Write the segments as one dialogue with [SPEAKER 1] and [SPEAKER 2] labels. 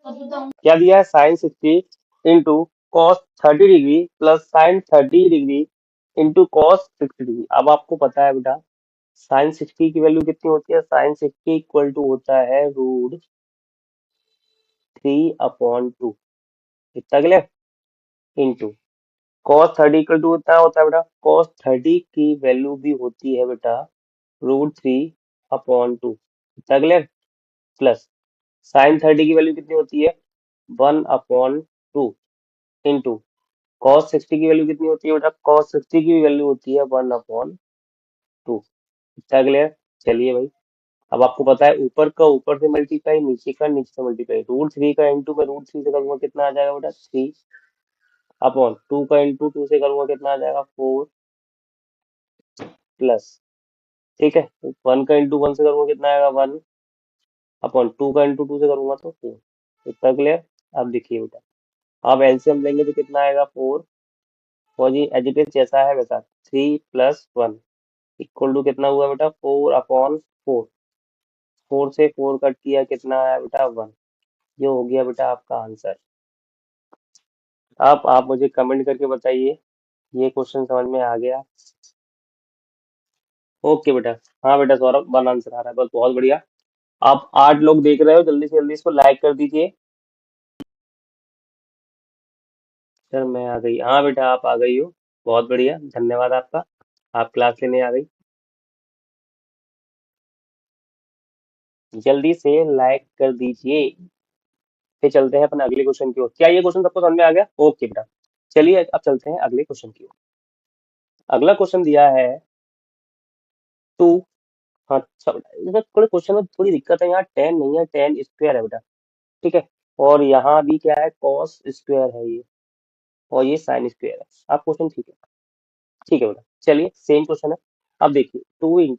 [SPEAKER 1] क्या दिया है, sine 60 into cos 30 degree plus sine 30 degree into cos 60 degree. अब आपको पता है बेटा साइन 60 की वैल्यू कितनी होती है, साइन 60 इक्वल टू होता है √3/2, कितना clear, into cos 30 equal to कितना होता है बेटा, cos 30 की वैल्यू भी होती है बेटा √3/2, कितना क्लियर, प्लस साइन 30 की वैल्यू कितनी होती है 1/2 इंटू cos 60 की वैल्यू कितनी होती है बेटा, cos 60 की वैल्यू होती है 1/2, कितना क्लियर। चलिए भाई, अब आपको पता है ऊपर का ऊपर से मल्टीप्लाई, नीचे का नीचे से मल्टीप्लाई, √3 का इंटू में √3 से करूंगा कितना आ जाएगा बेटा 3/2 का इंटू 2 से करूंगा कितना आ जाएगा 4, प्लस, ठीक है, 1 का इंटू 1 से करूंगा कितना आएगा 1/2 का इंटू 2 से करूंगा तो 4, इतना क्लियर। अब देखिए बेटा, अब एलसीएम लेंगे तो कितना आएगा 4, और जी एज इट इज जैसा है वैसा, 3+1 इक्वल टू कितना हुआ बेटा 4/4, 4 से 4 कट किया कितना आया बेटा 1, ये हो गया बेटा आपका आंसर। अब आप मुझे कमेंट करके बताइए ये क्वेश्चन समझ में आ गया। ओके बेटा, हाँ बेटा सौरभ वन आंसर आ रहा है, बस बहुत बढ़िया। आप 8 लोग देख रहे हो, जल्दी से जल्दी इसको लाइक कर दीजिए। सर मैं आ गई, हाँ बेटा आप आ गई हो, बहुत बढ़िया, धन्यवाद आपका, आप क्लास लेने आ गई। जल्दी से लाइक कर दीजिए। फिर चलते हैं अपने अगले क्वेश्चन की ओर। क्या ये क्वेश्चन सबको समझ में आ गया, ओके बेटा। चलिए अब चलते हैं अगले क्वेश्चन की ओर। अगला क्वेश्चन दिया है टू, हाँ अच्छा बेटा, इधर थोड़े क्वेश्चन में थोड़ी दिक्कत है, यहाँ टेन नहीं है, टेन स्क्वायर है बेटा, ठीक है, और यहाँ भी क्या है कॉस स्क्वायर है ये, और ये साइन स्क्वायर है। आप क्वेश्चन ठीक है, ठीक है बेटा, चलिए सेम क्वेश्चन है। अब देखिए 2 ×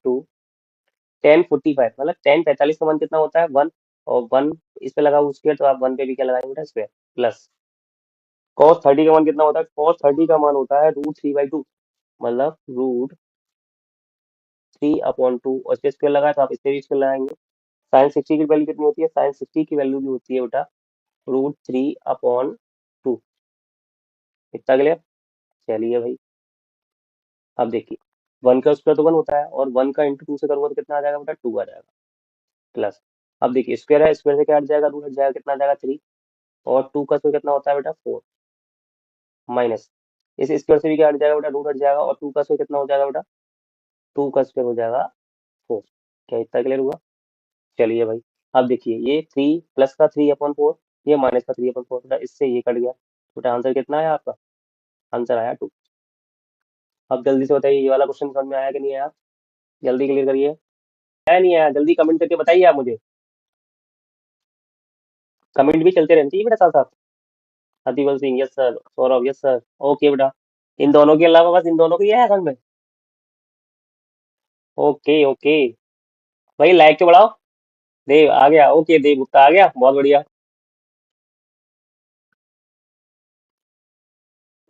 [SPEAKER 1] 10⁵, मतलब 1045 का मान कितना होता है 1, और 1 इस पे लगा स्क्वायर, तो आप 1 पे भी क्या लगाएंगे बेटा स्क्वायर, प्लस cos 30 का मान कितना होता है, cos 30 का मान होता है √3/2, मतलब √3/2, और इसके स्क्वायर लगाए तो आप इससे भी स्क्वायर लगाएंगे। साइन 60 की वैल्यू कितनी होती है, साइन 60 की वैल्यू भी होती है बेटा √3/2, इतना क्लियर। चलिए भाई, अब देखिए 1 का स्क्वायर तो 1 होता है, और 1 का इंटू 2 से करूंगा तो कितना आ जाएगा बेटा 2 आ जाएगा, प्लस, अब देखिए स्क्वायर है, स्क्वायर से क्या हट जाएगा, रूट हट जाएगा, कितना आ जाएगा 3, और 2 का स्क्वायर कितना होता है बेटा 4, माइनस, इस स्क्वायर से भी क्या हट जाएगा बेटा, रूट हट जाएगा, और 2 का स्क्वायर कितना हो जाएगा बेटा, 2 का स्क्वायर हो जाएगा 4, क्या इतना क्लियर हुआ। चलिए भाई, अब देखिए ये 3 प्लस का 3/4, ये माइनस का 3/4 बेटा, इससे ये कट गया बेटा, आंसर कितना आया आपका, आंसर आया 2। अब जल्दी से बताइए ये वाला क्वेश्चन समझ में आया कि नहीं आया, जल्दी क्लियर करिए, आया नहीं आया, जल्दी कमेंट करके बताइए आप मुझे, कमेंट भी चलते रहने चाहिए बेटा साथ साथ। Hardeep Singh yes sir, Saurabh yes sir, okay बेटा, इन दोनों के अलावा बस इन दोनों को ही है समझ में, ओके ओके, भाई लाइक तो बढ़ाओ, देव आ गया, ओके देव गुप्ता आ गया, बहुत बढ़िया,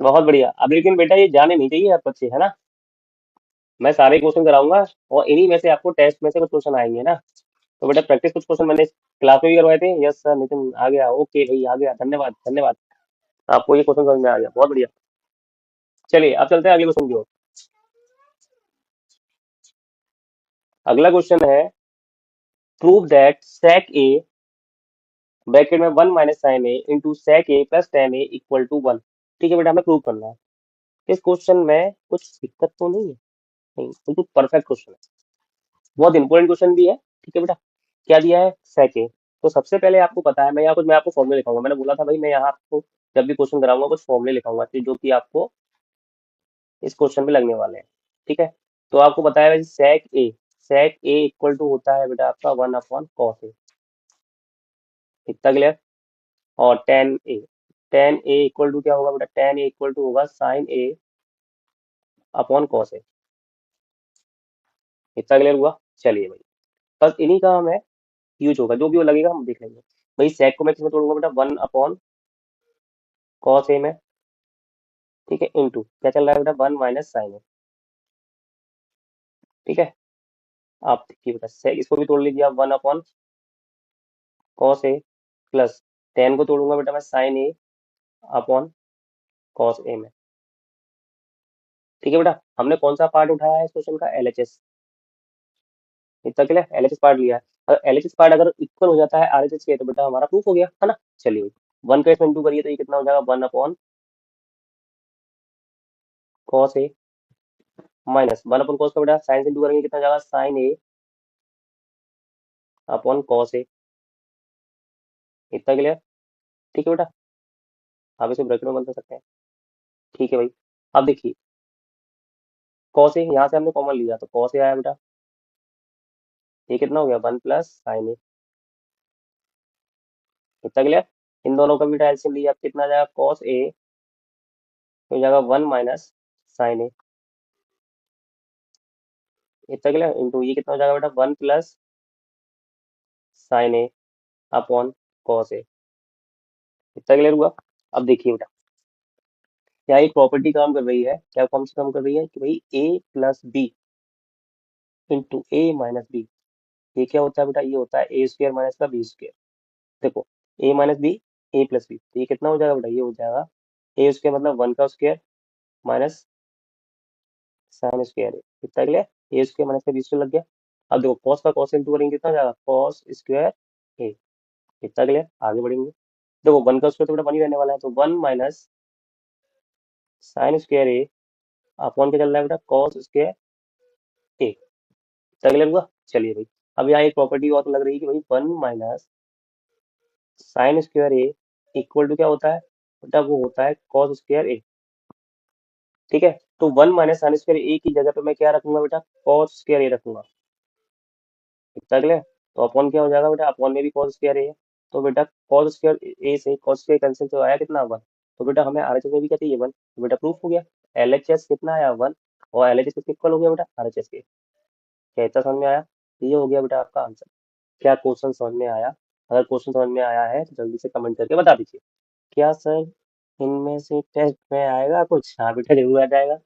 [SPEAKER 1] बहुत बढ़िया। अब लेकिन बेटा ये जाने नहीं चाहिए आप बच्चे, है ना, मैं सारे क्वेश्चन कराऊंगा, और इन्हीं में से आपको टेस्ट में से कुछ क्वेश्चन आएंगे ना, तो बेटा प्रैक्टिस कुछ क्वेश्चन मैंने क्लास में भी करवाए थे, यस सर नितिन आ गया, ओके भाई आ गया, धन्यवाद धन्यवाद, आपको ये क्वेश्चन समझ में आ गया, बहुत बढ़िया। चलिए अब चलते हैं अगले क्वेश्चन की ओर। अगला क्वेश्चन है prove that sec a bracket में 1 minus sine A into sec a plus tan a equal to 1, ठीक है बेटा, हमें प्रूव करना है। इस क्वेश्चन में कुछ दिक्कत तो नहीं है, नहीं बिल्कुल परफेक्ट क्वेश्चन है, बहुत इंपॉर्टेंट क्वेश्चन भी है, ठीक है बेटा। क्या दिया है sec a, तो सबसे पहले आपको पता है, मैं आपको फॉर्मूले लिखाऊंगा, मैंने बोला था भाई मैं यहाँ आपको जब भी क्वेश्चन कराऊंगा कुछ फॉर्मूले लिखाऊंगा जो कि आपको इस क्वेश्चन में लगने वाले हैं, ठीक है। तो आपको बताया भाई sec a इक्वल टू होता है बेटा आपका 1/cos a, इतना क्लियर, और tan a इक्वल टू क्या होगा बेटा, tan a इक्वल टू होगा sin a/cos a, इतना क्लियर हुआ। चलिए भाई, बस इन्हीं का हमें यूज होगा, जो भी वो लगेगा हम देख लेंगे। भाई sec को मैं किसमें तोड़ूंगा बेटा, 1/cos a में, ठीक है, इंटू क्या चल रहा है बेटा 1 माइनस साइन a, ठीक है। आप देखिए बेटा sec इसको भी तोड़ लीजिए आप, 1/cos a प्लस टेन को तोड़ूंगा बेटा मैं sign A upon cos A में। ठीक है बेटा, हमने कौन सा पार्ट उठाया है इस क्वेश्चन का? एलएचएस। इतना क्लियर, एलएचएस पार्ट लिया है। अगर एलएचएस पार्ट अगर इक्वल हो जाता है आरएचएस के तो बेटा हमारा प्रूफ हो गया है ना। चलिए वन का इसमें इंटू करिए तो ये कितना हो जाएगा? One upon cos A minus one upon cos का बेटा साइन से इंटू करेंगे कितना हो जाएगा? Sign A upon cos A. इतना क्लियर? ठीक है बेटा, आप इसे ब्रैकेट में बंद कर सकते हैं। ठीक है भाई, अब देखिए कॉस ए यहाँ से हमने कॉमन लिया तो कॉस ए आया बेटा, ये कितना हो गया? वन प्लस साइन ए। इतना क्लियर? इन दोनों का भी एलसीएम लिया, अब कितना आ जाएगा? कॉस ए हो जाएगा वन माइनस साइन ए। इतना क्लियर? इंटू ये कितना हो जाएगा बेटा? One plus sign A upon cos A. इतना क्लियर हुआ? अब देखिए बेटा, यहाँ एक प्रॉपर्टी काम कर रही है, क्या कौन सी काम कर रही है कि भाई ए प्लस बी इंटू ए माइनस बी, ये क्या होता है बेटा? ये होता है ए स्क्र माइनस का बी स्क्र। देखो ए माइनस बी, ए प्लस बी, तो ये कितना हो जाएगा बेटा? ये हो जाएगा ए स्क्र मतलब वन का square minus sine square A. कितना क्लियर? ए स्क्र माइनस का बी स्क्र लग गया। अब देखो कॉस का कॉस इंटू करेंगे कितना हो जाएगा? Cos square A. कितना क्लियर? आगे बढ़ेंगे, देखो वन का स्क्र तो बेटा वन ही रहने वाला है, तो one minus sine square A upon क्या चल रहा है बेटा? Cos square A. कितना क्लियर हुआ? चलिए भाई, अब यहाँ एक प्रॉपर्टी और लग रही है कि भाई one minus sine square A equal to क्या होता है बेटा? वो होता है कॉस स्क्वायर ए। ठीक है, तो वन माइनस साइन स्क्वायर ए की जगह पे मैं क्या रखूंगा बेटा? कॉस स्क्वायर ए रखूंगा। इतना क्लियर? तो अपॉन क्या हो जाएगा बेटा? अपॉन में भी कॉस स्क्वायर ए है, तो बेटा कॉस स्क्वायर ए से कॉस स्क्वायर कैंसिल तो आया कितना? वन। तो बेटा हमें आरएचएस में भी क्या चाहिए? वन। तो बेटा प्रूफ हो गया, एलएचएस कितना आया? वन, और एलएचएस किसके इक्वल हो गया बेटा? आरएचएस के। क्या इतना समझ में आया? ये हो गया बेटा आपका आंसर। क्या क्वेश्चन समझ में आया? अगर क्वेश्चन समझ में आया है तो जल्दी से कमेंट करके बता दीजिए। क्या सर इनमें से टेस्ट में आएगा कुछ? हाँ बेटा जरूर आ जाएगा।